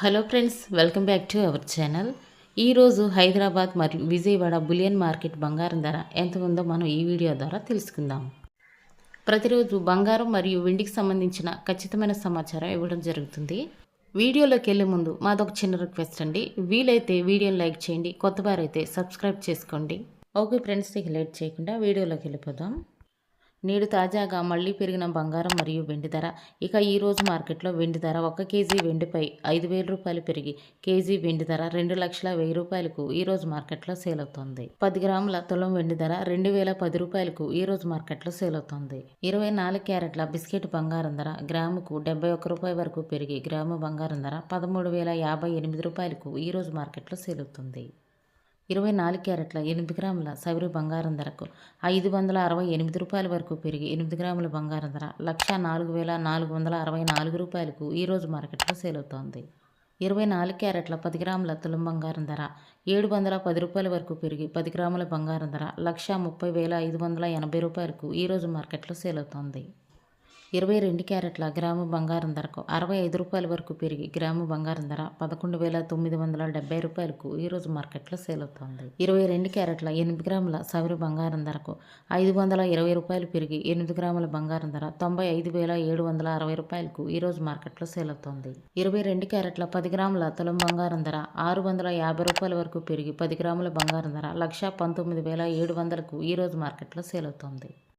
Hello friends, welcome back to our channel. ఈరోజు హైదరాబాద్ మరియు Vijayawada bullion market బంగారం ధర ఎంత ఉందో మనం ఈ వీడియో ద్వారా తెలుసుకుందాం. ప్రతిరోజు బంగారం మరియు వెండికి సంబంధించిన ఖచ్చితమైన సమాచారం ఇవ్వడం జరుగుతుంది. వీడియోలోకి వెళ్ళే ముందు మాదొక చిన్న రిక్వెస్ట్ అండి. వీలైతే వీడియోని లైక్ చేయండి, కొత్త వారైతే సబ్స్క్రైబ్ చేసుకోండి. ఓకే ఫ్రెండ్స్, ఇక లేట్ చేయకుండా వీడియోలోకి వెళ్ళిపోదాం. నేడు తాజాగా మళ్లీ పెరిగిన బంగారం మరియు వెండి ధర. ఇక ఈరోజు మార్కెట్లో వెండి ధర 1 కేజీ వెండిపై 5,000 రూపాయలు పెరిగి కేజీ వెండి ధర 2,10,000 రూపాయలకు ఈరోజు మార్కెట్లో సేల్ అవుతోంది. 10 గ్రాముల తులం వెండి ధర 2,010 రూపాయలకు ఈరోజు మార్కెట్లో సేల్ అవుతోంది. 24 క్యారెట్ల బిస్కెట్ బంగారం ధర గ్రాముకు 71 రూపాయి వరకు పెరిగి గ్రాము బంగారం ధర 13,058 రూపాయలకు ఈరోజు మార్కెట్లో సేల్ అవుతుంది. 24 క్యారెట్ల 8 గ్రాముల సవరి బంగారం ధరకు 568 రూపాయల వరకు పెరిగి 8 గ్రాముల బంగారం ధర 1,04,464 రూపాయలకు ఈరోజు మార్కెట్లో సేల్ అవుతోంది. 24 క్యారెట్ల 10 గ్రాముల తులం బంగారం ధర 710 రూపాయల వరకు పెరిగి 10 గ్రాముల బంగారం ధర 1,30,580 రూపాయలకు ఈరోజు మార్కెట్లో సేల్ అవుతోంది. 22 క్యారెట్ల గ్రాము బంగారం ధరకు 65 రూపాయల వరకు పెరిగి గ్రాము బంగారం ధర 11,970 రూపాయలకు ఈరోజు మార్కెట్లో సేల్ అవుతోంది. 22 క్యారెట్ల 8 గ్రాముల సవరి బంగారం ధరకు 520 రూపాయలు పెరిగి 8 గ్రాముల బంగారం ధర 95,760 రూపాయలకు ఈరోజు మార్కెట్లో సేల్ అవుతోంది. 22 క్యారెట్ల 10 గ్రాముల తులం బంగారం ధర 650 రూపాయల వరకు పెరిగి 10 గ్రాముల బంగారం ధర 1,19,700కు ఈరోజు మార్కెట్లో సేల్ అవుతోంది.